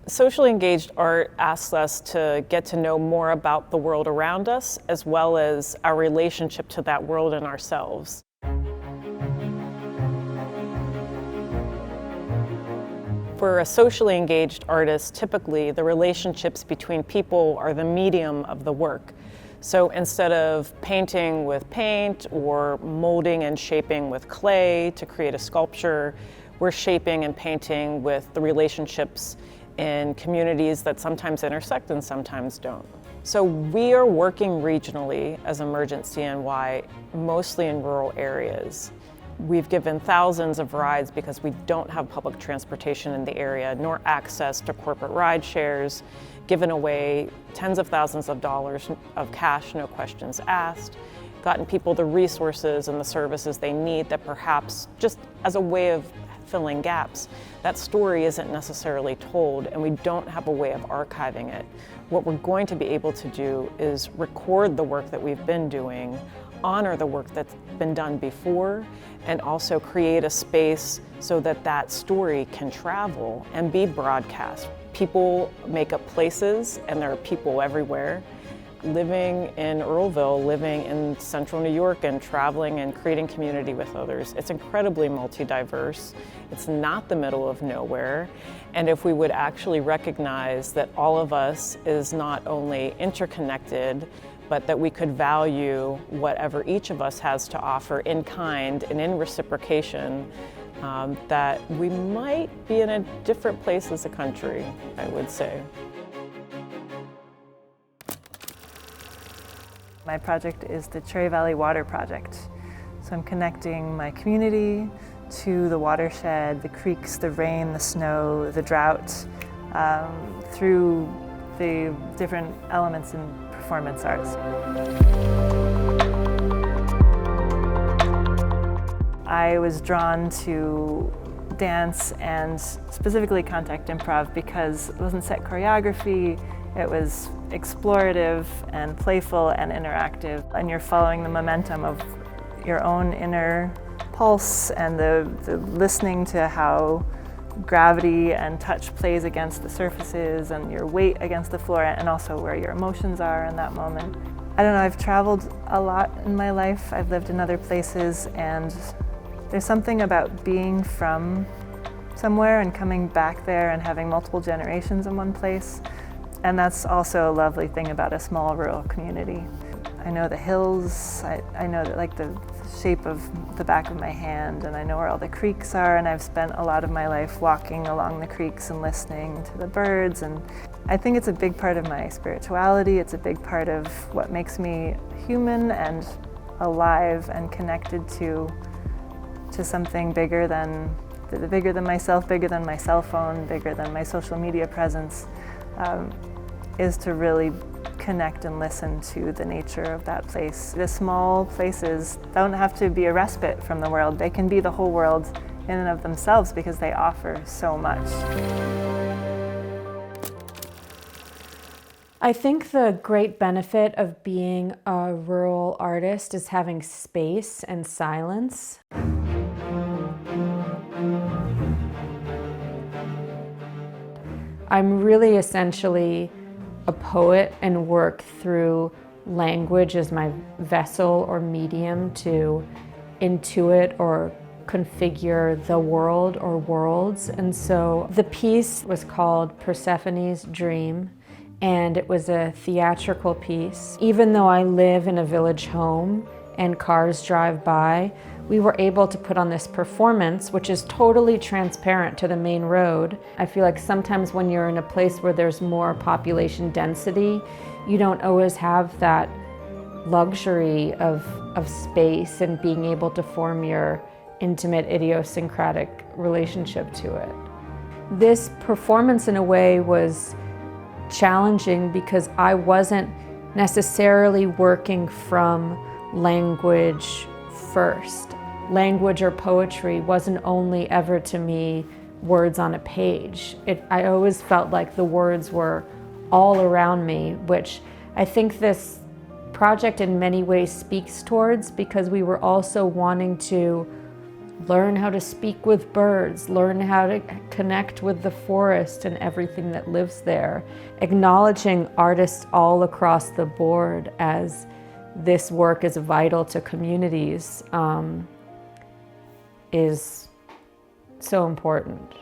Socially engaged art asks us to get to know more about the world around us, as well as our relationship to that world and ourselves. For a socially engaged artist, typically the relationships between people are the medium of the work. So instead of painting with paint or molding and shaping with clay to create a sculpture, we're shaping and painting with the relationships in communities that sometimes intersect and sometimes don't. So we are working regionally as Emergent CNY, mostly in rural areas. We've given thousands of rides because we don't have public transportation in the area, nor access to corporate ride shares, given away tens of thousands of dollars of cash, no questions asked, gotten people the resources and the services they need that perhaps just as a way of filling gaps, that story isn't necessarily told, and we don't have a way of archiving it. What we're going to be able to do is record the work that we've been doing, honor the work that's been done before, and also create a space so that that story can travel and be broadcast. People make up places, and there are people everywhere. Living in Earlville, living in central New York, and traveling and creating community with others, it's incredibly multi-diverse. It's not the middle of nowhere. And if we would actually recognize that all of us is not only interconnected, but that we could value whatever each of us has to offer in kind and in reciprocation, that we might be in a different place as a country, I would say. My project is the Cherry Valley Water Project. So I'm connecting my community to the watershed, the creeks, the rain, the snow, the drought, through the different elements in performance arts. I was drawn to dance and specifically contact improv because it wasn't set choreography, it was explorative and playful and interactive, and you're following the momentum of your own inner pulse and the listening to how gravity and touch plays against the surfaces and your weight against the floor, and also where your emotions are in that moment. I don't know, I've traveled a lot in my life. I've lived in other places, and there's something about being from somewhere and coming back there and having multiple generations in one place. And that's also a lovely thing about a small rural community. I know the hills, I know like the shape of the back of my hand, and I know where all the creeks are, and I've spent a lot of my life walking along the creeks and listening to the birds, and I think it's a big part of my spirituality. It's a big part of what makes me human and alive and connected to something bigger than myself, bigger than my cell phone, bigger than my social media presence, is to really connect and listen to the nature of that place. The small places don't have to be a respite from the world. They can be the whole world in and of themselves because they offer so much. I think the great benefit of being a rural artist is having space and silence. I'm really essentially a poet and work through language as my vessel or medium to intuit or configure the world or worlds. And so the piece was called Persephone's Dream, and it was a theatrical piece. Even though I live in a village home and cars drive by, we were able to put on this performance, which is totally transparent to the main road. I feel like sometimes when you're in a place where there's more population density, you don't always have that luxury of space and being able to form your intimate, idiosyncratic relationship to it. This performance, in a way, was challenging because I wasn't necessarily working from language first. Language or poetry wasn't only ever to me words on a page. I always felt like the words were all around me, which I think this project in many ways speaks towards, because we were also wanting to learn how to speak with birds, learn how to connect with the forest and everything that lives there. Acknowledging artists all across the board as this work is vital to communities is so important.